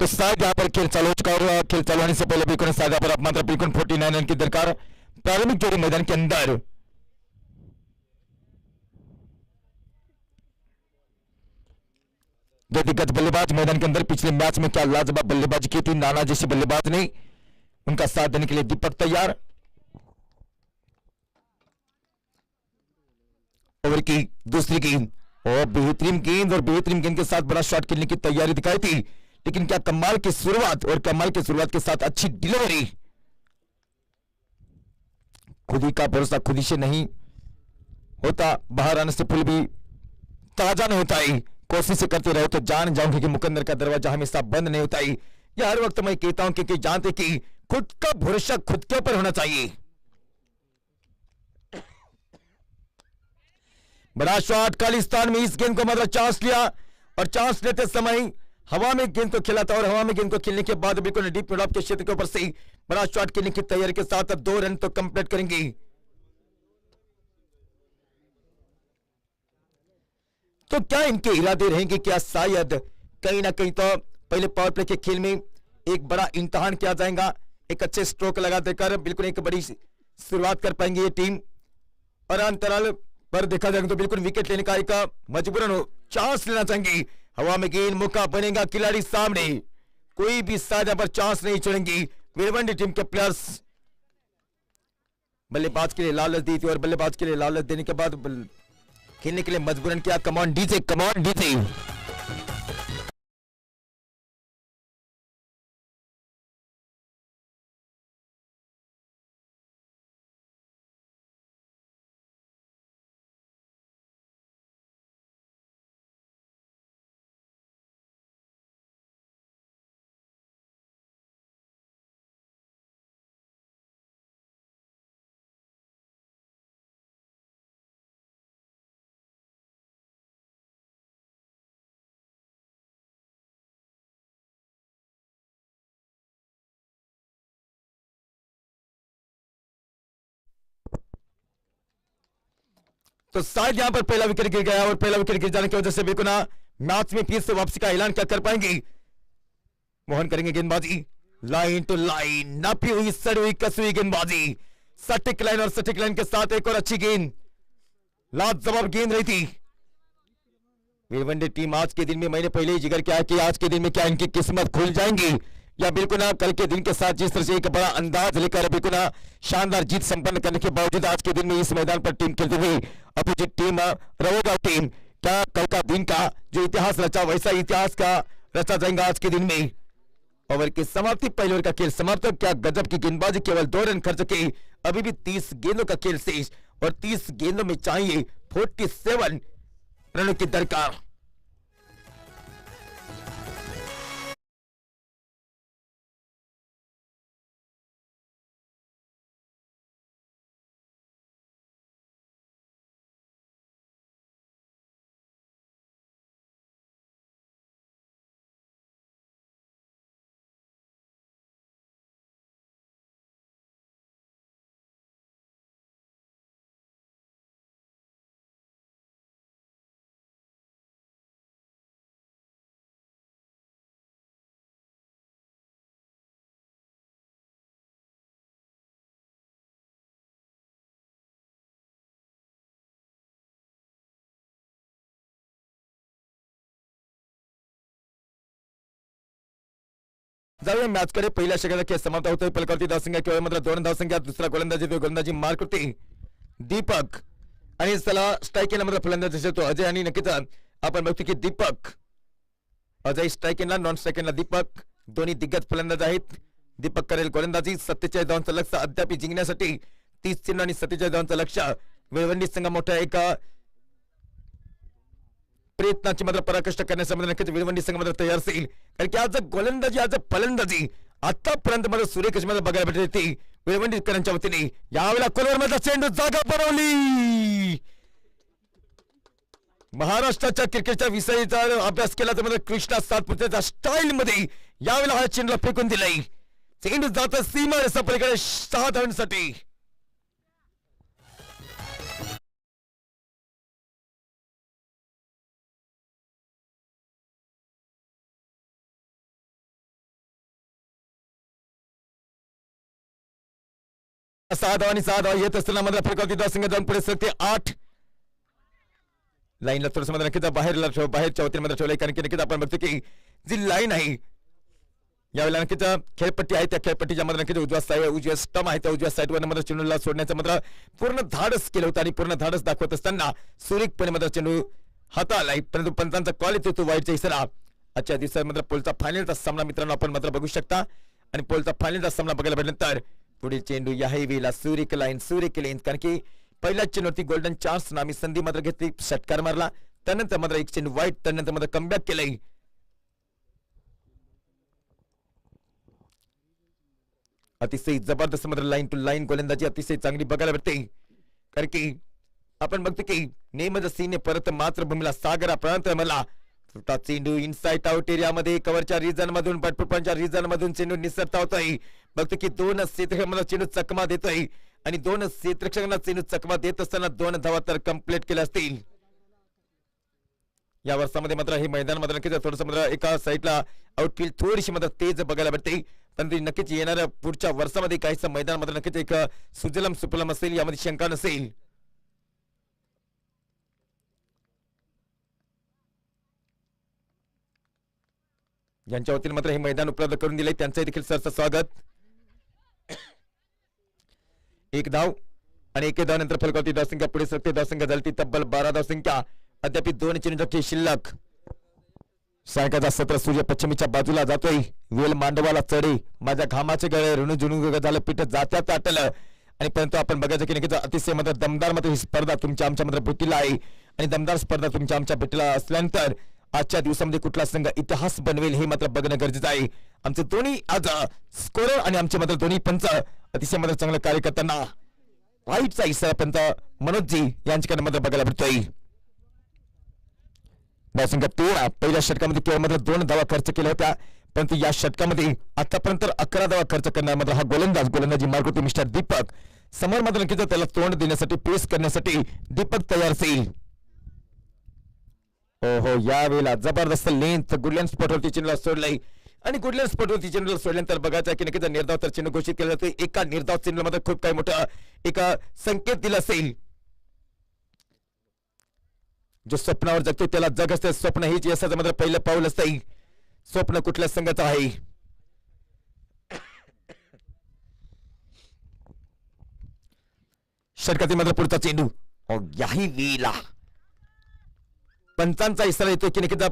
तो शायद यहाँ पर खेल चालू हो चुका और खेल चालू होने से पहले बिल्कुल शायद यहाँ पर मात्र बिल्कुल 49 रन की दरकार प्रारंभिक जोड़ी मैदान के अंदर। दो दिग्गज बल्लेबाज मैदान के अंदर पिछले मैच में क्या लाजवाब बल्लेबाजी की थी नाना जैसे बल्लेबाज ने, उनका साथ देने के लिए दीपक तैयार। ओवर की दूसरी गेंद और बेहतरीन गेंद और बेहतरीन गेंद के साथ बड़ा शॉट खेलने की तैयारी दिखाई थी, लेकिन क्या कमाल की शुरुआत और कमाल की शुरुआत के साथ अच्छी डिलीवरी। खुद ही का भरोसा खुद ही से नहीं होता, बाहर आने से फुल भी ताजा नहीं होता है। कोशिश करते रहो तो जान जाओगे कि मुकद्दर का दरवाजा हमेशा बंद नहीं होता है। यह हर वक्त मैं कहता हूं कि जानते कि खुद का भरोसा खुद के ऊपर होना चाहिए। बड़ा शॉट खालिस्तान में इस गेंद को मतलब चांस लिया और चांस लेते समय हवा में गेंद को खेला था और हवा में गेंद को खेलने के बाद बिल्कुल डीप मिड ऑफ के क्षेत्र के ऊपर से बड़ा शॉट खेलने की तैयारी के साथ 2 रन तो कंप्लीट करेंगे। तो क्या इनके इरादे रहेंगे, क्या शायद कहीं ना कहीं तो पहले पावर प्ले के खेल में एक बड़ा इम्तिहान किया जाएगा, एक अच्छे स्ट्रोक लगा देकर बिल्कुल एक बड़ी शुरुआत कर पाएंगे ये टीम और अंतराल पर देखा जाएगा तो बिल्कुल विकेट लेने का एक मजबूरन चांस लेना चाहेंगे। हवा में गेंद मौका बनेगा खिलाड़ी सामने, कोई भी साझा पर चांस नहीं छोड़ेंगे वीरवंडी टीम के प्लेयर्स। बल्लेबाज के लिए लालच दी थी और बल्लेबाज के लिए लालच देने के बाद खेलने के लिए मजबूरन किया। कमान डीजे, कमान डीजे। तो शायद यहां पर पहला विकेट गिर गया और पहला विकेट गिर जाने की वजह से बिल्कुल मैच में फिर से वापसी का ऐलान क्या कर पाएंगे। मोहन करेंगे गेंदबाजी लाइन टू लाइन, नापी हुई सड़ी हुई कसी हुई गेंदबाजी, सटीक लाइन और सटीक लाइन के साथ एक और अच्छी गेंद, लाजवाब गेंद रही थी। वीरवंडी टीम आज के दिन में मैंने पहले ही जिक्र किया कि आज के दिन में क्या इनकी किस्मत खुल जाएंगी या बिल्कुल कल के दिन के साथ जिस तरह से एक बड़ा अंदाज लेकर बिल्कुल शानदार जीत संपन्न करने के बावजूद आज के दिन में इस मैदान पर टीम खेलती हुई अपोजिट टीम रवोगा टीम, क्या कल का दिन का जो इतिहास रचा वैसा इतिहास का रचा जाएगा आज के दिन में। ओवर की समाप्ति, पहले ओवर का खेल समाप्त। क्या गजब की गेंदबाजी, केवल 2 रन खर्च के अभी भी 30 गेंदों का खेल शेष और 30 गेंदों में चाहिए 47 रनों की दरकार। जाऊया मैच करे पहिल्या षटकाचा खेळ समाप्त होतोय। पलकावरती धावसंख्या केवळ मात्र 2 धावसंख्या, दुसरा गोलंदाजी मारकुटी दीपक आणि चला स्ट्राइक केला मात्र फलंदाजी तो अजय आणि नक्कीच आपण बघतो की Deepak Ajay strike non strike Deepak दोन्ही दिग्गज फलंदाज आहेत। दीपक करेल गोलंदाजी 47 धावांचं लक्ष्य अद्याप जिंकण्यासाठी 30 चेंडू आणि 47 धावांचं लक्ष्य। वीरवंडी संघ मोठा एक प्रयत्नाची मात्र पराकाष्ठा करण्यासाठी नक्कीच वीरवंडी संघ मात्र तयार असेल, कारण की आज गोलंदाजी आज फलंदाजी आतापर्यंत मला सूर्यकुमार मध्ये बघायला भेटली ती वीरवंडीकरांच्या वतीने। यावेळेला कोलवर मध्ये चेंडू जागा बनवली। महाराष्ट्राच्या क्रिकेटच्या विषयीचा अभ्यास केला तर कृष्णा सातपुतेच्या स्टाईल मध्ये यावेळेला हा चेंडूला फेकून दिलाय। चेंडू जात सीमा पलीकडे 6 धावांसाठी। 6 धावा आणि 6 धावा येत असताना मात्र फलकावरती धावसंख्या जाऊन पुढे सरकते 8. लाईनला थोडंसं मात्र नक्कीच बाहेरच्या वतीने मात्र ठेवलंय, कारण की नक्कीच आपण बघतो की जी लाईन आहे यावेळेला नक्कीच खेळपट्टी आहे, त्या खेळपट्टीच्या मध्ये नक्कीच उजव्या स्टम आहे, त्या उजव्या साईडवर मात्र चेंडूला सोडण्याचं मात्र पूर्ण धाडस केलं होतं आणि पूर्ण धाडस दाखवत असताना सुरेखपणे मात्र चेंडू हाताळलाय, परंतु पंचांचा कॉल येतो तो वाईटचा इशारा. आजच्या दिवसात मात्र पोलचा फायनलचा सामना मित्रांनो आपण मात्र बघू शकता आणि पोलचा फायनलचा सामना बघायला भेटल्यानंतर पुढील चेंडू याही वेळेला सुरेख लाईन, कारण की पहिल्या चेंडूवरती गोल्डन चान्स नामी संधी मात्र घेतली, षटकार मारला, त्यानंतर मात्र एक चेंडू वाईट, त्यानंतर मात्र कमबॅक केलंय. अतिशय जबरदस्त मात्र लाईन टू लाईन गोलंदाजी अतिशय चांगली बघायला भेटते, कारण की आपण बघतो की नेमज सीने परत मातृभूमीला सागरा प्रांत मला चेंडू इनसाइड आउट एरियामध्ये कव्हरच्या रिजन मधून बटपुपांच्या रिजन मधून चेंडू निसरता होतोय. बघतो की 2 क्षेत्रक्षकांना चेंडू चकमा देतोय आणि 2 क्षेत्रक्षकांना चेंडू चकमा देत असताना 2 धावा तर कंप्लीट केल्या असतील. या वर्षामध्ये मात्र हे मैदान मात्र नक्कीच थोडंसं मात्र एका साईडला आउटफील्ड थोडीशी मात्र तेज बघायला भेटते, पण नक्कीच येणाऱ्या पुढच्या वर्षामध्ये काहीच मैदान मात्र नक्कीच एक सुजलम सुफलम असेल, यामध्ये शंका नसेल. यांच्या वतीने मात्र हे मैदान उपलब्ध करून दिले, त्यांचं देखील सरचं स्वागत. 1 धाव आणि 1 धाव नंतर फलकावरती धावसंख्या पुढे सरकते, धावसंख्या झाली तब्बल 12 धावसंख्या. अद्याप 2 चेंडूंची शिल्लक. सायंकाळचा सत्र सूर्य पश्चिमेच्या बाजूला जातोय, वेल मांडवाला चढे, माझ्या घामाचे गळे ऋणजुणू झालं पीठ जात्यात आटलं, आणि परंतु आपण बघायचं की नक्कीच अतिशय मात्र दमदार मात्र ही स्पर्धा तुमच्या आमच्या मात्र भेटीला आहे, आणि दमदार स्पर्धा तुमच्या आमच्या भेटीला असल्यानंतर आजच्या दिवसामध्ये कुठला संघ इतिहास बनवेल हे मात्र बघणं गरजेचं आहे. आमचे दोन्ही आज स्कोरर आणि आमचे मात्र दोन्ही पंच अतिशय मात्र चांगलं कार्य करताना वाईटचा इशारा पंच मनोजजी यांच्याकडे मात्र बघायला भेटतोय. धावसंख्या 13. पहिल्या षटकामध्ये केवळ मात्र 2 धावा खर्च केल्या होत्या, परंतु या षटकामध्ये आतापर्यंत 11 धावा खर्च करणार मात्र हा गोलंदाजी मार्ग होते मिस्टर दीपक. समोर मात्र नक्कीच त्याला तोंड देण्यासाठी पेस करण्यासाठी दीपक तयार असेल. हो यावेळेला जबरदस्त लेंथ गुडलँड स्पॉटवरती चेंडूला सोडलाय, आणि गुडलँड स्पॉटवरती चेंडूला सोडल्यानंतर बघायचं की नक्कीच निर्धाव तर चेंडू घोषित केला जातोय. एका निर्धाव चेंडूला मात्र खूप काही मोठा एक संकेत दिला असेल. जो स्वप्नावर जगतो त्याला जग असते, स्वप्न हेच यशाचं मात्र पहिलं पाऊल असतं. स्वप्न कुठल्या संघाचं आहे? षटकातील मात्र पुढचा चेंडू याही वेळेला पंचांचा इशारा येतो की नक्कीच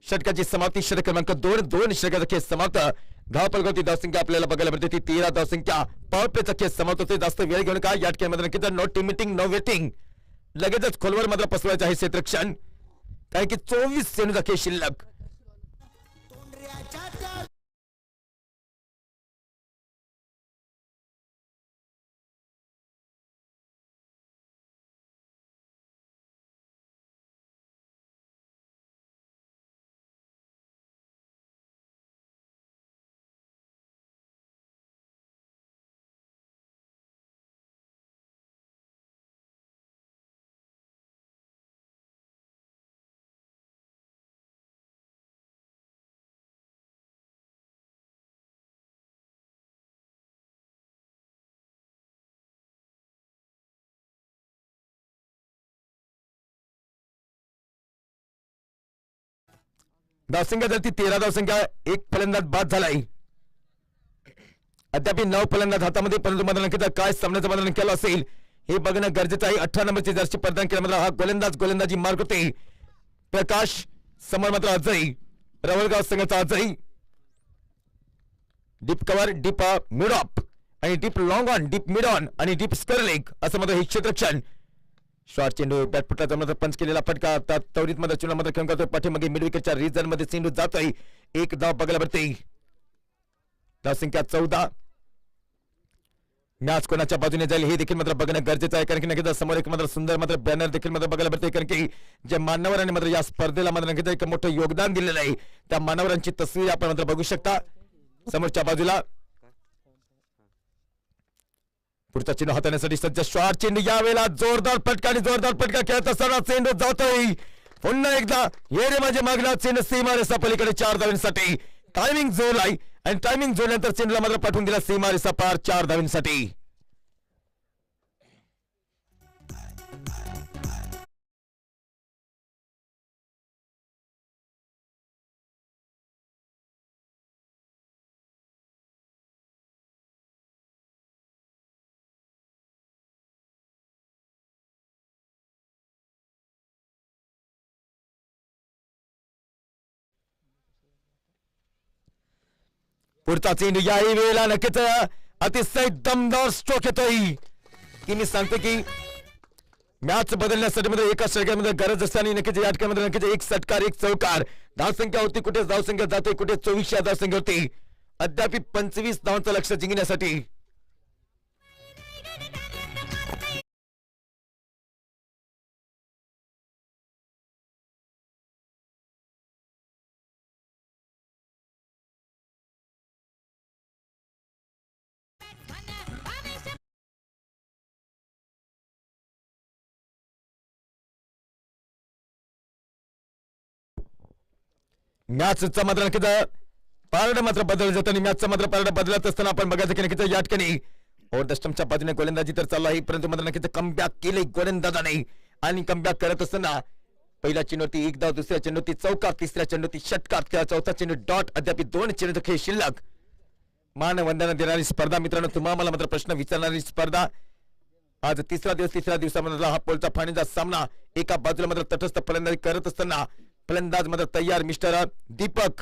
षटकाची समाप्ती. षटक क्रमांक 2 षटकाचा खेळ समाप्त. धाव फलकावरती धावसंख्या आपल्याला बघायला मिळते ती 13 धावसंख्या. पॉवर प्लेचा खेळ समाप्त होते. जास्त वेळ घेऊन का या खेळामध्ये नक्कीच नो टिमिटिंग नो वेटिंग, लगेचच खोलवर मात्र पसरवायचं आहे क्षेत्रक्षण, कारण की 24 चेंडूचा खेळ शिल्लक. धावसंख्या झाली 13 धावसंख्या. एक फलंदाज बाद झालाय, अद्याप 9 फलंदाज हातामध्ये, परंतु मला नक्कीच काय सामन्याचं बंधन केलं असेल हे बघणं गरजेचं आहे. 18 नंबरची जर्सी प्रदान केला मात्र हा गोलंदाजी मार्ग होते प्रकाश. समोर मात्र अजय रवळगाव संघाचा Ajay. Deep cover, deep mid off आणि deep long on, deep mid on आणि डीप स्क्वेअर लेग असं मात्र हे क्षेत्रक्षण. शॉर्ट चेंडू बॅटपुटाचा मात्र पंच केलेला फटका त्वरित मध्ये चेंडू मात्र खेळून करतोय पाठीमागे मिड विकेटच्या रिजन मध्ये चेंडू जातोय. 1 धाव बघायला भेटते. धावसंख्या 14. मॅच कोणाच्या बाजूने जाईल हे देखील मात्र बघणं गरजेचं आहे, कारण की नक्कीच समोर एक मात्र सुंदर मात्र बॅनर देखील मात्र बघायला भेटते, कारण की जे मान्यवरांनी मात्र या स्पर्धेला मात्र नक्कीच एक मोठं योगदान दिलेलं आहे त्या मान्यवरांची तस्वीर आपण मात्र बघू शकता समोरच्या बाजूला. पुढचा चेंडू हाताळण्यासाठी सज्ज. शॉर्ट चेंडू यावेळेला जोरदार फटका आणि जोरदार फटका खेळत असताना चेंडू जातोय पुन्हा एकदा. ये रे माझे मागला चेंडू सीमारेषा पलीकडे 4 धावांसाठी. टायमिंग जोडलाय आणि टायमिंग जोडल्यानंतर चेंडूला मात्र पाठवून दिला सीमारेषा पार 4 धावांसाठी. पुढचा चेंडू याही वेळेला नक्कीच अतिशय दमदार स्ट्रोक येतोय की मी सांगतो की मॅच बदलण्यासाठी मध्ये एका षटकामध्ये गरज असताना नक्कीच या षटकामध्ये नक्कीच एक षटकार एक चौकार धावसंख्या होती कुठे धावसंख्या जाते कुठे 24 धावसंख्या होती अद्याप 25 धावांचं लक्ष जिंकण्यासाठी मॅचचा मात्र नक्कीच पारडं मात्र बदललं जातं आणि मॅचचा मात्र पारडं बदलत असताना आपण बघायचं की नक्कीच या ठिकाणी ओव्हर द स्टंपच्या बाजूने गोलंदाजी तर चालू आहे परंतु मात्र नक्कीच कमबॅक केले गोलंदाजाने आणि कमबॅक करत असताना पहिल्या चेंडूवरती एक धाव दुसऱ्या चेंडूवरती चौकार तिसऱ्या चेंडूवरती षटकार चौथा चेंडू डॉट अद्याप 2 चेंडूचा खेळ शिल्लक मानवंदना देणारी स्पर्धा मित्रांनो तुम्हाला मात्र प्रश्न विचारणारी स्पर्धा आज तिसऱ्या दिवसामध्ये हा पोलचा फायनलचा सामना एका बाजूला मात्र तटस्थ फलंदाजी करत असताना फलंदाज मात्र तयार मिस्टर दीपक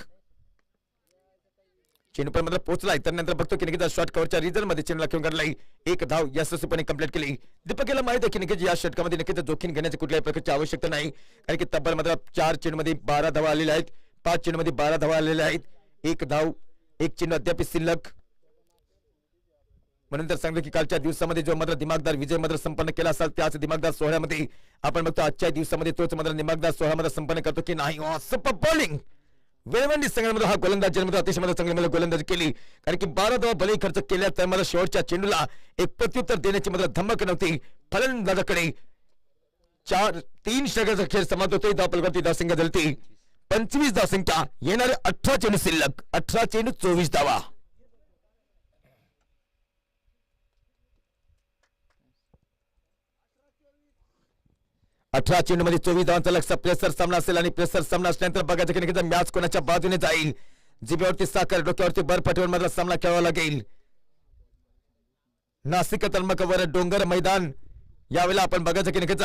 चेंडू पण मात्र पोहोचलाय तर नंतर बघतो की नक्कीच शॉट कव्हरच्या रिझल्ट मध्ये चेंडूला खेळून काढलाय एक धाव यशस्वीपणे कंप्लीट केली दीपक याला माहित आहे की नक्कीच या षटकामध्ये नक्कीच जोखीम घेण्याची कुठल्याही प्रकारची आवश्यकता नाही कारण की तब्बल मात्र 4 चेंडू मध्ये 12 धावा आलेल्या आहेत 5 चेंडू मध्ये 12 धावा आलेल्या आहेत एक धाव एक चेंडू अद्याप शिल्लक म्हणून तर सांगतो की कालच्या दिवसामध्ये जो मात्र दिमागदार विजय मात्र संपन्न केला असाल त्याच दिमागदार सोहळ्यामध्ये आपण बघतो आजच्या दिवसामध्ये तोच मात्र दिमागदार सोहळा मात्र संपन्न करतो की नाही सुपर बॉलिंग वेळवंडी संघामध्ये हा गोलंदाज जन्मतो अतिशय मात्र चांगली गोलंदाजी केली कारण की 12 धावा भले खर्च केल्या तर मला शेवटच्या चेंडूला एक प्रत्युत्तर देण्याची मात्र धमक नव्हती फलंदाजाकडे 3 षटकाचा खेळ समाप्त होतोय धावपलकावरती धावसंख्या झाली 25 धावसंख्या येणारे 18 चेंडू शिल्लक 18 चेंडू 24 धावा 18 चेंडू मध्ये 24 धावांचा लक्ष प्रेसर सामना असेल आणि प्रेसर सामना असल्यानंतर बघायचं की नक्कीच मॅच कोणाच्या बाजूने जाईल जिभेवरती साखर डोक्यावरती बर्फाटीवर मात्र सामना खेळावा लागेल नाशिक तळमकावर डोंगर मैदान यावेळेला आपण बघायचं की नक्कीच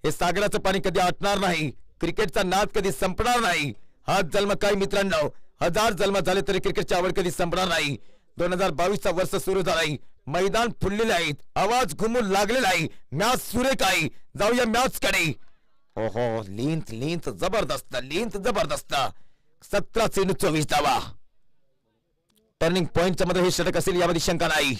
हे सागराचं पाणी कधी आटणार नाही क्रिकेटचा नाद कधी संपणार नाही हा जन्म काय मित्रांनो 1000 जन्म झाले तरी क्रिकेटची आवड कधी संपणार नाही 2022 चा वर्ष सुरू झालाय मैदान फुललेले आहेत आवाज घुमू लागलेला आहे मॅच सुरेख आहे जाऊया मॅच कडे ओहो लेंथ जबरदस्त 17 चेंडू 24 धावा टर्निंग पॉइंटच्या मध्ये हे षटक असेल यामध्ये शंका नाही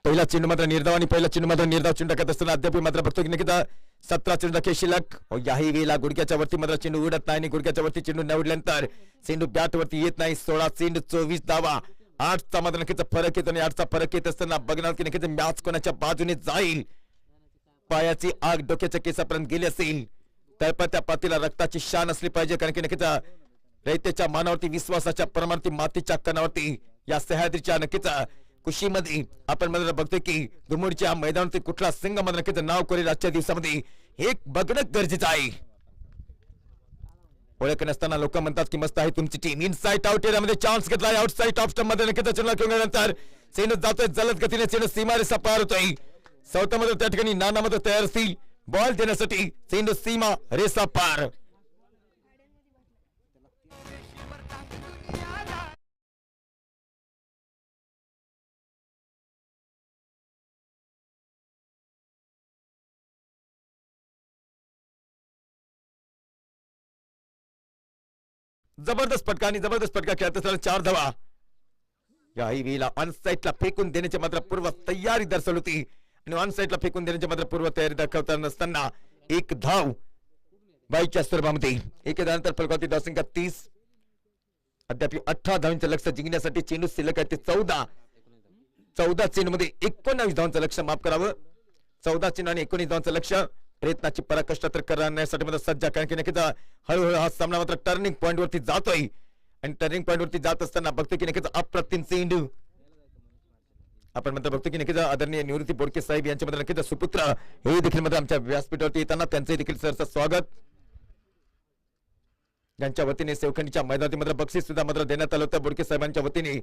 पहिला चेंडू मात्र निर्धाव आणि पहिला चेंडू मात्र निर्धाव चेंडू टाकत असताना अद्याप मात्र बघतो की नक्कीच 17 चेंडू खेळ शिल्लक याही वेळेला गुडघ्याच्या वरती मात्र चेंडू उडत नाही आणि गुडघ्याच्या वरती चेंडू न उडल्यानंतर चेंडू बॅट वरती येत नाही 16 चेंडू 24 धावा 8चा मात्र नक्कीच फरक येतो आणि 8चा फरक येत असताना बघणार की नक्कीच मॅच कोणाच्या बाजूने जाईल पायाची आग डोक्याच्या केसापर्यंत गेली असेल तर त्या पातीला रक्ताची शान असली पाहिजे कारण की नक्कीच रयतेच्या मानावरती विश्वासाच्या परमार्थी मातीच्या कणावरती या सह्याद्रीच्या नक्कीच कुशीमध्ये आपण मात्र बघतोय की दुमुडच्या मैदानावरती कुठला संघ मात्र नक्कीच नाव करेल आजच्या दिवसामध्ये हे बघणं गरजेचं आहे ओळख नसताना लोक म्हणतात की मस्त आहे तुमची टीम इनसाइड आउट एरियामध्ये चान्स घेतलाय आउटसाइड ऑफ स्टंप मध्ये नक्कीच चेंडू खेळल्यानंतर चेंडू जातोय जलद गतीने चेंडू सीमारेषा पार होतोय चौथा मध्ये त्या ठिकाणी नाना मध्ये तयार असतील बॉल देण्यासाठी चेंडू सीमा रेषा पार जबरदस्त फटका खेळत असताना 4 धावा याही वेळेला ऑन साइडला फेकून देण्याची मात्र पूर्व तयारी दर्शवली होती आणि ऑन साइडला फेकून देण्याची मात्र पूर्व तयारी दाखवताना नसताना एक धाव बाईच्या स्वरूपामध्ये एक धावानंतर फलकावरती धावसंख्या 30 अद्याप 18 धावांचं लक्ष जिंकण्यासाठी चेंडू शिल्लक आहे ते 14 चेंडू मध्ये 19 धावांचं लक्ष माफ करावं 14 चेंडू आणि 19 धावांचं लक्ष प्रयत्नाची पराकाष्ठा तर करण्यासाठी मात्र सज्ज कारण की नक्कीच हळूहळू हा सामना मात्र टर्निंग पॉइंट वरती जातोय आणि टर्निंग पॉइंट वरती जात असताना बघतो की नक्कीच अप्रतिम चेंडू आपण मात्र बघतो की नक्कीच आदरणीय निवृत्ती बोडके साहेब यांच्या मध्ये नक्कीच सुपुत्र हे देखील मात्र आमच्या व्यासपीठावरती येताना त्यांचे देखील सरचं स्वागत यांच्या वतीने सेवखंडीच्या मैदानात मात्र बक्षीस सुद्धा मात्र देण्यात आलं होतं बोडके साहेबांच्या वतीने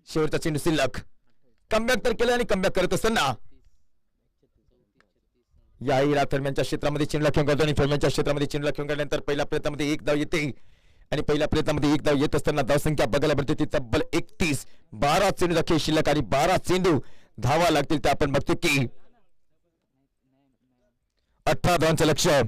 शेवटचा चेंडू शिल्लक कमबॅक तर केलं आणि कमबॅक करत असताना याही दरम्यानच्या क्षेत्रामध्ये चेंडूला खेळून काढतो आणि दरम्यानच्या क्षेत्रामध्ये चेंडूला खेळून काढल्यानंतर पहिल्या प्रयत्नामध्ये एक धाव येते आणि पहिल्या प्रयत्नामध्ये एक धाव येत असताना धावसंख्या बघायला मिळते ती तब्बल 31. 12 चेंडू खेळ शिल्लक आणि 12 चेंडू धावा लागतील ते आपण बघतो की 18 धावांचं लक्ष्य.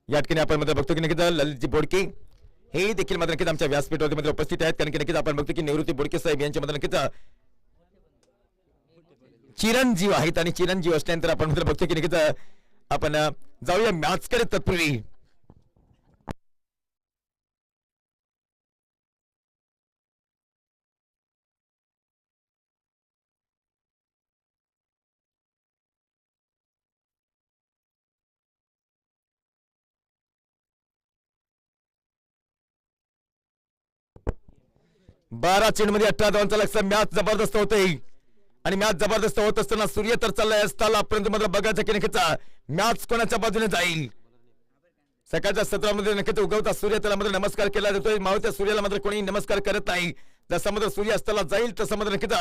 या ठिकाणी आपण मात्र बघतो की नक्कीच ललितजी बोडके हे देखील मात्र नक्कीच आमच्या व्यासपीठावरती मात्र उपस्थित आहेत कारण की नक्कीच आपण बघतो की निवृत्ती बोडके साहेब यांच्या मध्ये नक्कीच चिरंजीव आहेत आणि चिरंजीव असल्यानंतर आपण मात्र बघतो की नक्कीच आपण जाऊया मॅच कडे तत्पूर्वी. बारा चेंडूमध्ये 18 धावांचा लक्ष्य. मॅच जबरदस्त होते आणि मॅच जबरदस्त होत असताना सूर्य तर चाललाय असताना पर्यंत मात्र बघायचं की नक्कीच मॅच कोणाच्या बाजूने जाईल. सकाळच्या सत्रामध्ये नक्कीच उगवता सूर्य त्याला मात्र नमस्कार केला जातोय. मावळत्या सूर्याला मात्र कोणी नमस्कार करत नाही. जसा मात्र सूर्य असताना जाईल तसं मात्र नक्कीच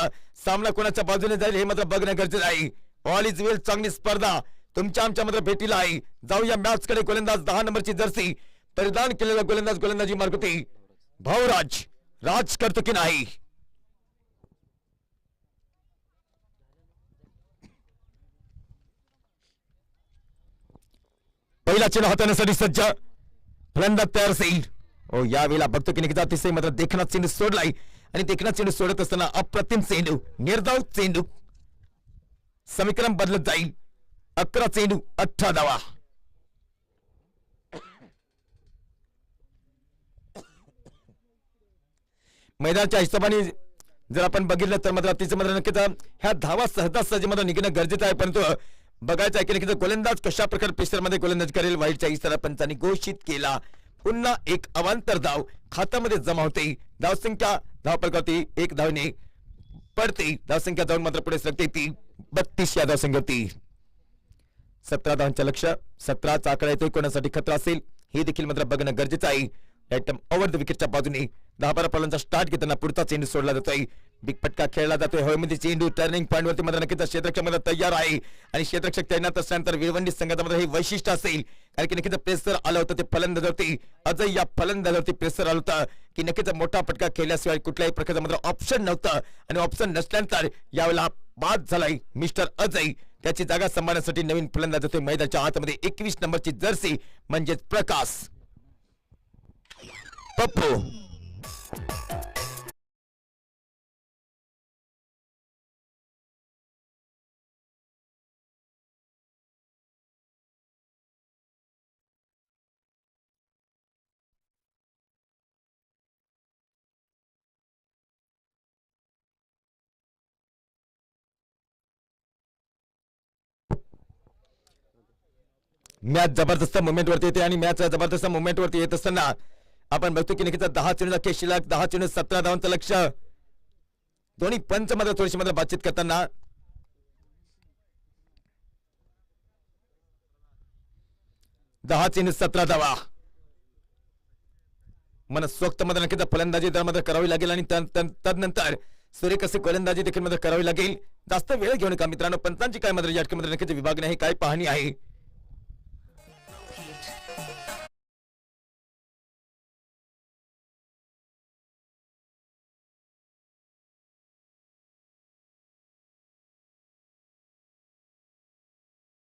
सामना कोणाच्या बाजूने जाईल हे मात्र बघणं गरजेचं आहे. ऑल इज वेल. चांगली स्पर्धा तुमच्या आमच्या मात्र भेटीला आहे. जाऊया मॅच कडे. गोलंदाज 10 नंबरची जर्सी परिधान केलेला गोलंदाजी मार्ग होते भाऊराज. राज करतो की नाही. पहिला चेंडू हाताळण्यासाठी सज्ज. फलंदाज तयार असेल. ओ यावेळेला बघतो की निघता तिसरी मात्र देखना चेंडू सोडलाय आणि देखना चेंडू सोडत असताना अप्रतिम चेंडू निर्धाव चेंडू. समीकरण बदलत जाईल. 11 चेंडू 18 धावा. मैदानाच्या हिशोबाने जर आपण बघितलं तर मात्र तिचं मात्र नक्कीच ह्या धावा सहजासहजी मात्र निघणं गरजेचं आहे. परंतु बघायचं आहे की नक्कीच गोलंदाज कशा प्रकारे प्रेशरमध्ये गोलंदाज करेल. वाईटच्या इशारा पंचांनी घोषित केला. पुन्हा एक अवांतर धाव खात्यामध्ये जमा होते. धावसंख्या धावपलकावरती 1 धावने पडते. धावसंख्या जाऊन मात्र पुढे सरकते ती 32 या धावसंख्येवरती. 17 धावांच्या लक्ष. 17चा आकडा येतोय. कोणासाठी खतरा असेल हे देखील मात्र बघणं गरजेचं आहे. आयटम ओव्हर द विकेटच्या बाजूने 10-12 फलंदाज स्टार्ट घेताना पुढचा चेंडू सोडला जातोय. बिग फटका खेळला जातोय. हवेमध्ये चेंडू टर्निंग पॉइंट वरती मात्र नक्कीच क्षेत्ररक्षक मध्ये तयार आहे आणि क्षेत्ररक्षक तैनात असल्यानंतर विळवंडी संघामध्ये हे वैशिष्ट्य असेल कारण की नक्कीच प्रेसर आलं होतं ते फलंदाजावरती. अजय या फलंदाजावरती प्रेसर आलं होतं की नक्कीच मोठा फटका खेळल्याशिवाय कुठल्याही प्रकारचा मात्र ऑप्शन नव्हतं आणि ऑप्शन नसल्यानंतर यावेळेला बाद झालाय मिस्टर अजय. त्याची जागा सांभाळण्यासाठी नवीन फलंदाज होते मैदानाच्या आतमध्ये 21 नंबरची जर्सी म्हणजेच प्रकाश पप्पू. मॅच जबरदस्त मुवमेंट वरती येते आणि मॅच जबरदस्त मुवमेंट वरती येत असताना आपण बघतो की नक्कीच 10 चेंडूचा खेळ शिल्लक. 10 चेंडू 17 धावांचं लक्ष. दोन्ही पंच मध्ये थोडीशी मात्र बातचीत करताना 10 चेंडू 17 धावा. मनसोक्त मध्ये नक्कीच फलंदाजी दर मात्र करावी लागेल आणि तदनंतर सूर्यकसी गोलंदाजी देखील मात्र करावी लागेल. जास्त वेळ घेऊ नका मित्रांनो. पंचांची काय मात्र या ठिकाणी नक्कीच विभागणी आहे काय पाहणी आहे.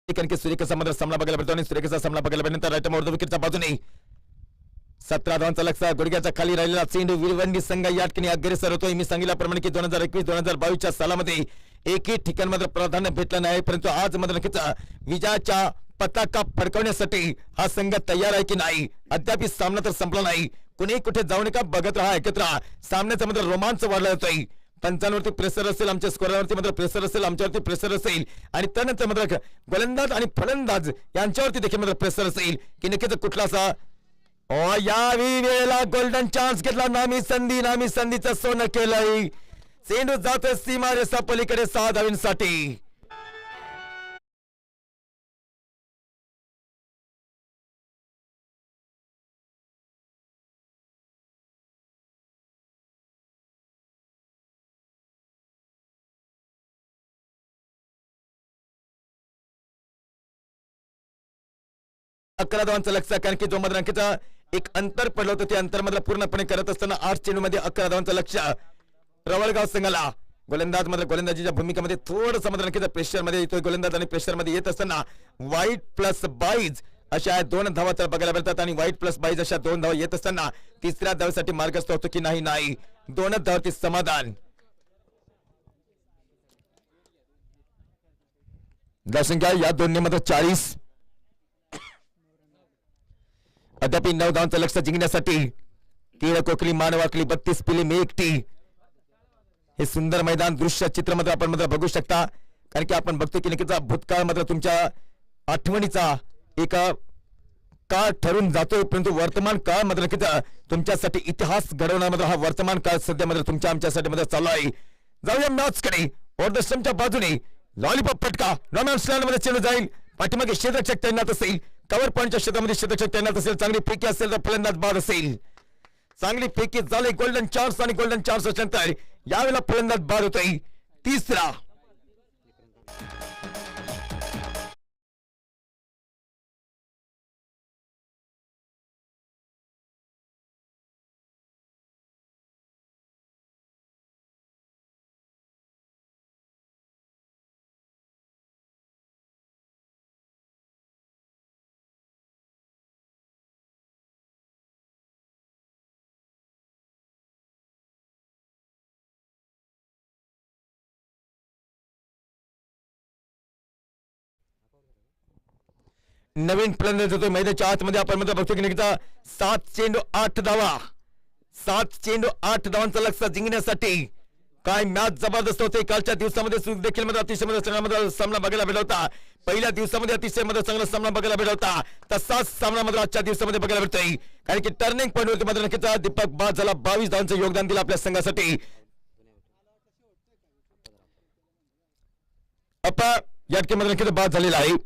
कारण की सूर्यकसा मात्र सामना बघायला भेटतो आणि सूर्यकसा सामना बघायला भेटल्यानंतर राईट मोर विकेटच्या बाजूने 17 धावांचा लक्ष. गुडघ्याच्या खाली राहिलेला चेंडू विरवंडी संघ या ठिकाणी अग्रेसर होतोय. मी सांगितल्याप्रमाणे की 2021-2022 सालामध्ये एकही ठिकाण मात्र प्राधान्य भेटलं नाही परंतु आज मात्र नक्कीच विजयाच्या पताका फडकवण्यासाठी हा संघ तयार आहे की नाही अद्याप सामना तर संपला नाही. कुणी कुठे जाऊ नका. बघत राहा ऐकत राहा. सामन्याचा मात्र रोमांच वाढला जातोय. पंचांवरती प्रेशर असेल आमच्या स्कोरवरती मात्र प्रेशर असेल आमच्यावरती प्रेशर असेल आणि त्यानंतर मात्र गोलंदाज आणि फलंदाज यांच्यावरती देखील मात्र प्रेशर असेल की नक्कीच कुठलासा या वेळेला गोल्डन चान्स घेतला. नामी संधीचं सोनं केलंय. चेंडू जातोय सीमारेषा पलीकडे 6 धावींसाठी. 11 धावांचं लक्ष्य, कारण की जो मधुरांकीचा एक अंतर पडलं होतं ते अंतर मात्र पूर्णपणे करत असताना 8 चेंडूमध्ये 11 धावांचं लक्ष्य रवळगाव संघाला. गोलंदाज मात्र गोलंदाजीच्या भूमिकेमध्ये थोडंसं मधुरांकीचा प्रेशर मध्ये येतोय गोलंदाज आणि प्रेशर मध्ये येत असताना वाईट प्लस 22 अशा 2 धावा तर बघायला मिळतात आणि वाईट प्लस 22 अशा 2 धावा येत असताना तिसऱ्या धावेसाठी मार्गस्थ होतो की नाही, 2च धावांवरती समाधान. धावसंख्या या दोन्ही मध्ये 40. अद्याप 9 धावांचं लक्ष्य जिंकण्यासाठी तीळ कोकली मान वाकली 32 पिली मी एकटी. हे सुंदर मैदान दृश्य चित्र मात्र आपण मात्र बघू शकता, कारण की आपण बघतो की नक्कीच भूतकाळ मात्र तुमच्या आठवणीचा एक काळ ठरून जातोय, परंतु वर्तमान काळ मात्र नक्कीच तुमच्यासाठी इतिहास घडवणार मात्र हा वर्तमान काळ सध्या मात्र तुमच्या आमच्यासाठी मात्र चालू आहे. जाऊया मॅच कडे. ऑर्डर स्टंपच्या बाजूने लॉलीपॉप फटका रोमॅन्स मध्ये चेंडू जाईल, पाठीमागे क्षेत्ररक्षक तैनात असेल, कव्हर पॉईंटच्या क्षेत्रामध्ये क्षेत्ररक्षक तैनात असेल, चांगली फेकी असेल तर फलंदाज बाद असेल. चांगली फेकी झाली, गोल्डन चान्स आणि गोल्डन चान्स असल्यानंतर यावेळेला फलंदाज बाद होतोय. तिसरा नवीन फलंदाज होतोय मैदानाच्या आतमध्ये. आपण मध्ये बघतो की नक्कीच 7 चेंडू 8 धावा, 7 चेंडू 8 धावांचं लक्ष्य जिंकण्यासाठी काय मॅच जबरदस्त होते. कालच्या दिवसामध्ये देखील मध्ये अतिशय मध्ये सामना बघायला भेटला होता. पहिल्या दिवसामध्ये अतिशय मध्ये चांगला सामना बघायला भेटला होता, तसाच सामना मात्र आजच्या दिवसामध्ये बघायला भेटतोय, कारण की टर्निंग पॉईंट वरती मात्र नक्कीच दीपक बाद झाला. 22 धावांचं योगदान दिलं आपल्या संघासाठी. अपा या मध्ये नक्कीच बाद झालेला आहे.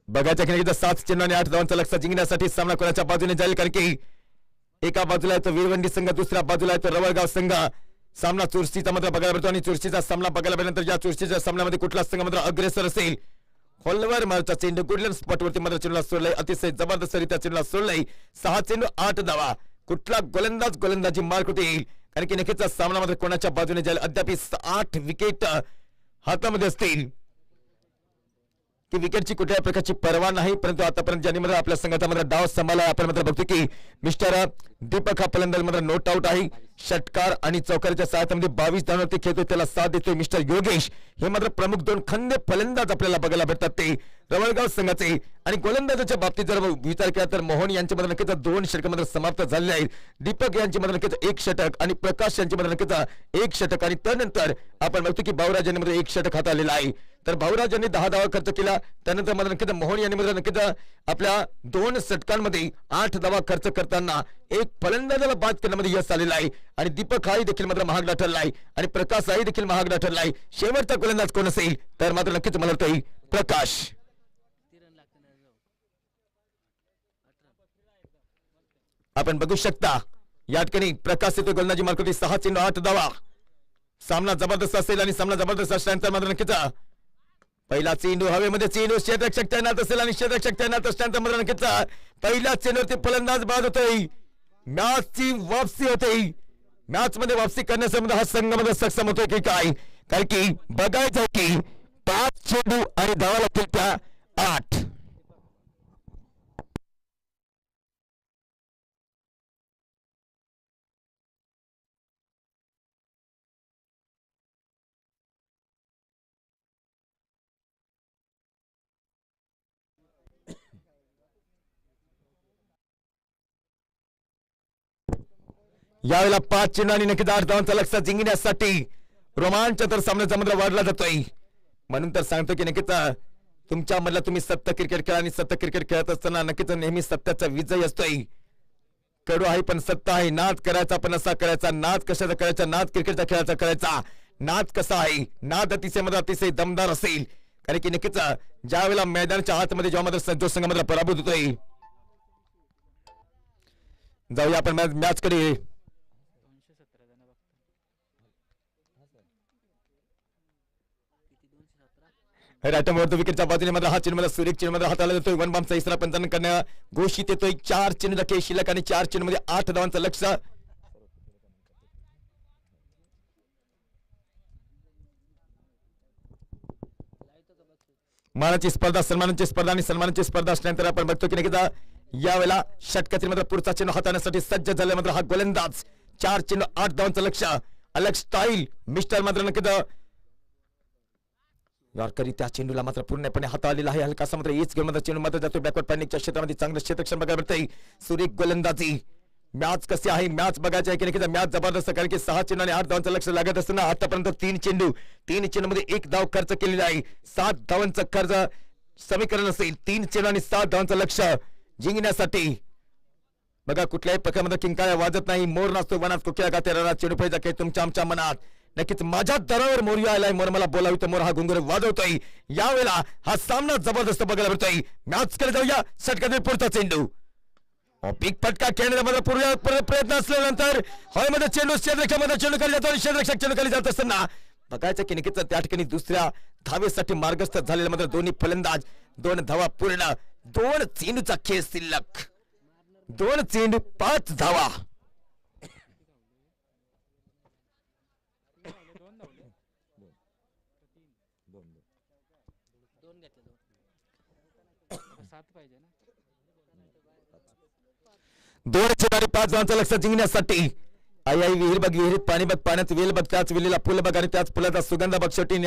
बघायचं की नक्कीच 7 चेंडू आणि 8 धावांचं लक्ष्य जिंकण्यासाठी सामना कोणाच्या बाजूने जाईल, कारण की एका बाजूला आहे तो वीरवंडी संघ, दुसऱ्या बाजूला आहे तो रवळगाव संघ. सामना चुरशीचा मात्र बघायला भेटतो आणि चुरशीचा सामना बघायला भेटल्यानंतर या चुरशीच्या सामन्यामध्ये कुठला संघ मात्र अग्रेसर असेल. होल्वर मारचा चेंडू गुडलंड स्पॉटवरती मात्र चेंडूला सोडलाय, अतिशय जबरदस्तरित्या चेंडूला सोडलाय. 6 चेंडू 8 धावा. कुठला गोलंदाज गोलंदाजी मार्क होते येईल, कारण की नक्कीच सामना मात्र कोणाच्या बाजूने जाईल. अद्याप 8 विकेट हातामध्ये असतील की विकेटची कुठल्याही प्रकारची पर्वा नाही, परंतु आतापर्यंत ज्यांनी मात्र आपल्या संघाचा मात्र डाव सांभाळला. आपण मात्र बघतो की मिस्टर दीपक हा फलंदाज मात्र नोट आउट आहे. षटकार आणि चौकारीच्या सहाय्यामध्ये 22 धावांवरती खेळतोय, त्याला साथ देतोय मिस्टर योगेश. हे मात्र प्रमुख 2 खंदे फलंदाज आपल्याला बघायला भेटतात ते रवळगाव संघाचे. आणि गोलंदाजाच्या बाबतीत जर विचार केला तर मोहन यांच्या मध्ये नक्कीच 2 षटक मात्र समाप्त झालेले आहेत. दीपक यांची मध्ये नक्कीच 1 षटक आणि प्रकाश यांची मध्ये नक्कीच 1 षटक, आणि त्यानंतर आपण बघतो की भाऊराज यांनी मध्ये 1 षटक हाताळलेला आहे. तर भाऊराज यांनी 10 धावा खर्च केला. त्यानंतर मध्ये नक्कीच मोहन यांनी मध्ये नक्कीच आपल्या 2 षटकांमध्ये 8 धावा खर्च करताना एक फलंदाजाला बाद करण्यामध्ये यश आलेलं आहे. आणि दीपक हाही देखील मात्र महागडा ठरला आहे आणि प्रकाश हाही देखील महागडा ठरला आहे. शेवटचा गोलंदाज कोण असेल तर मात्र नक्कीच मला वाटतं प्रकाश. आपण बघू शकता या ठिकाणी प्रकाश येतो गोलंदाजी मार्क होती. 6 चेंडू 8 धावा. सामना जबरदस्त असेल आणि सामना जबरदस्त असल्यानंतर मात्र नक्कीच पहिला चेंडू हवेमध्ये, चेंडू क्षेत्ररक्षक तैनात असेल आणि क्षेत्ररक्षक तैनात असल्यानंतर मात्र नक्कीच पहिल्या चेंडूवरती फलंदाज बाद होतोय. मॅचची वापसी होते. मॅच मध्ये वापसी करण्यासाठी हा संघ मध्ये सक्षम होतोय की काय, कारण की बघायचं की 5 चेंडू आणि धावा लागतील त्या 8. यावेळेला 5 चेंडू आणि नक्कीच 8 धावांचा लक्ष्य जिंकण्यासाठी रोमांचकर सामन्याचा मात्र वाढला जातोय. म्हणून तर सांगतो की नक्कीच तुमच्या मधला तुम्ही सत्य क्रिकेट खेळा आणि सत्य क्रिकेट खेळत असताना नक्कीच नेहमी सत्याचा विजय असतोय. कडू आहे पण सत्य आहे. नाद करायचा पण असा करायचा. नाद कशाचा करायचा? नाद क्रिकेटचा खेळाचा करायचा. नाद कसा आहे? नाद अतिशय मध्ये अतिशय दमदार असेल, कारण की नक्कीच ज्या वेळेला मैदानाच्या आतमध्ये जेव्हा मात्र जो संघ मात्र पराभूत होतोय. जाऊया आपण मॅच कडे. राईटमवर तो विकेटच्या बाजूने मात्र हा चेंडू मध्ये सुरेख चेंडू मध्ये हाताला जातोय. वन बामचा इशारा पंचांना करण्या घोषित येतोय. 4 चेंडू खेळ शिल्लक आणि 4 चेंडू मध्ये 8 धावांचं लक्ष्य. मानाची स्पर्धा, सन्मानाची स्पर्धा आणि सन्मानाची स्पर्धा असल्यानंतर आपण बघतो की नक्कीच यावेळेला षटकातील मात्र पुढचा चेंडू हाताळण्यासाठी सज्ज झाला मात्र हा गोलंदाज. 4 चेंडू 8 धावांचं लक्ष्य. अलग स्टाईल मिस्टर मात्र नक्कीच यॉर्करी त्या चेंडूला मात्र पूर्णपणे हाताळलेला आहे. हलकासा मात्र एच घेऊन मात्र चेंडू मात्र जातो बॅकवर्ड पॅनिकच्या क्षेत्रामध्ये. चांगलं क्षेत्ररक्षण बघायला मिळतंय. सुरेख गोलंदाजी. मॅच कशी आहे, मॅच बघायची आहे की नक्कीच मॅच जबरदस्त, कारण की 6 चेंडू आणि 8 धावांचं लक्ष लागत असताना आतापर्यंत 3 चेंडू मध्ये 1 धाव खर्च केलेला आहे. 7 धावांचं खर्च समीकरण असेल. 3 चेंडू आणि 7 धावांचं लक्ष जिंकण्यासाठी. बघा कुठल्याही प्रकारामध्ये किंकाळ्या वाजत नाही. मोर नाचतो वनात कुठल्या गात्याला चेंडू पाहिजे खेळ तुमच्या आमच्या मनात. नक्कीच माझ्या दरावर मोर आलाय. मोर मला बोलावी तर मोर हा घुंगुर वाजवतोय. यावेळेला हा सामना जबरदस्त बघायला मिळतोय. मॅच कडे जाऊया. षटकातील पुढचा चेंडू. बिग फटका खेळण्याचा पूर्ण प्रयत्न असल्यानंतर हवेमध्ये चेंडू क्षेत्ररक्षकामध्ये चेंडू खाली जातो आणि क्षेत्ररक्षक चेंडू खाली जात असताना बघायचं की नक्कीच त्या ठिकाणी दुसऱ्या धावेसाठी मार्गस्थ झालेला मात्र दोन्ही फलंदाज. 2 धावा पूर्ण. 2 चेंडूचा खेळ शिल्लक. 2 चेंडू 5 धावा. दोन चेंडू आणि 5 धावांचं लक्ष जिंकण्यासाठी आई आई विहीर बघ, विहिरीत पाणी बघ, पाण्यात वेल बघ, त्याच वेलीला फुल बघ आणि त्याच फुलाचा सुगंध बघ. शेवटी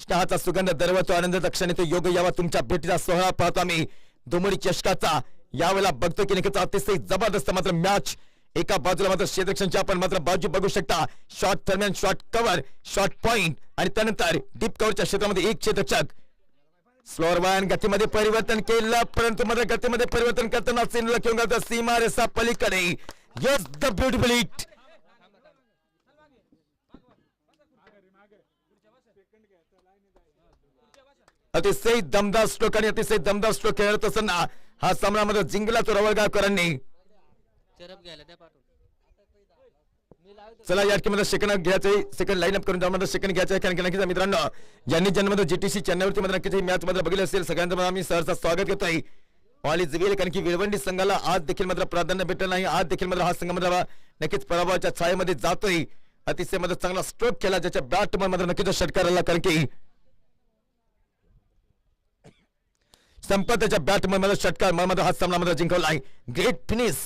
स्नेहाचा सुगंध दरवतो, आनंदाचा क्षण तो योग यावा. तुमच्या भेटीचा सोहळा पाहतो आम्ही दुमडी चषकाचा. यावेळेला बघतो की नक्कीच अतिशय जबरदस्त मात्र मॅच. एका बाजूला मात्र क्षेत्ररक्षणची आपण मात्र बाजू बघू शकता. शॉट दरम्यान शॉट कव्हर, शॉट पॉइंट आणि त्यानंतर डीप कव्हरच्या क्षेत्रामध्ये एक क्षेत्ररक्षक. स्लोअर वन गतीमध्ये परिवर्तन केलं, परंतु मात्र गतीमध्ये परिवर्तन करताना चेंडूला घेऊन जातो सीमा रेषा पलीकडे. Yes the beautiful hit. अतिशय दमदार स्ट्रोक आणि अतिशय दमदार स्ट्रोक खेळत असताना हा सामना मध्ये जिंकला तो रवळगावकरांनी. चला या मध्ये सेकंड घ्यायचे, सेकंड लाईन अप करून त्यामध्ये सेकंड घ्यायचे. कारण की नक्कीच मित्रांनो ज्यांनी जन्ममध्ये जीटीसी चेन्नईवरती मध्ये नक्कीच मॅच मध्ये बघितले असेल सगळ्यांचं आम्ही सहर्ष स्वागत करतोय. ऑल इज वेल, कारण की विळवंडी संघाला आज देखील मात्र प्राधान्य भेटलं नाही. आज देखील मात्र हा संघ मात्र नक्कीच पराभवाच्या छायेमध्ये जातोय. अतिशय मात्र चांगला स्ट्रोक केला ज्याच्या बॅट मात्र नक्कीच षटकार आला, कारण की संपत्तीच्या बॅट मध्ये षटकार मात्र हा सामना मात्र जिंकवला आहे. ग्रेट फिनिश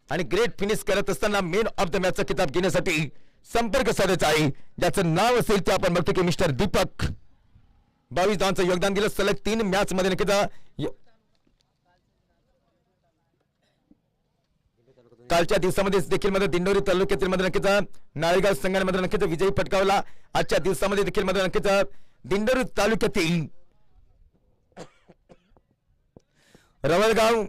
आणि ग्रेट फिनिश करत असताना मेन ऑफ द मॅचचा किताब घेण्यासाठी संपर्क साधायचा आहे. ज्याचं नाव असेल ते आपण बघतो की मिस्टर दीपक. 22 धावांचं योगदान दिलं सलग 3 मॅच मध्ये. नक्कीच कालच्या दिवसामध्ये देखील मध्ये दिंडोरी तालुक्यातील मध्ये नक्कीच नाळेगाव संघाने मध्ये नक्कीच विजयी पटकावला. आजच्या दिवसामध्ये देखील मध्ये नक्कीच दिंडोरी तालुक्यातील रवळगाव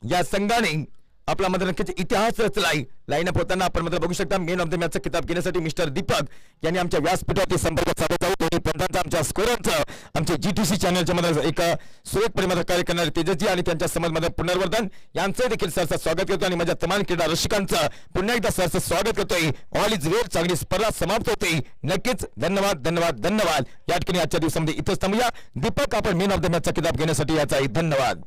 या संघाने आपला मात्र नक्कीच इतिहास रचलाय. लाईन अप होताना आपण मात्र बघू शकता मेन ऑफ द मॅचचा किताब घेण्यासाठी मिस्टर दीपक यांनी आमच्या व्यासपीठावरती संपर्क साधत आहोत. दोन्ही पंचांचा आमच्या स्कोरांचं आमच्या जीटीसी चॅनलच्या मध्ये एक सुरेखपणे मात्र कार्य करणारे तेजस्वी आणि त्यांच्या समाज मध्ये पुनर्वर्धन यांचं देखील सरसं स्वागत करतो आणि माझ्या तमाम क्रीडा रसिकांचं पुन्हा एकदा सरसं स्वागत करतोय. ऑल इज वेल. चांगली स्पर्धा समाप्त होते. नक्कीच धन्यवाद धन्यवाद धन्यवाद. या ठिकाणी आजच्या दिवसामध्ये इथंच थांबूया. दीपक आपण मेन ऑफ द मॅचचा किताब घेण्यासाठी याचा धन्यवाद.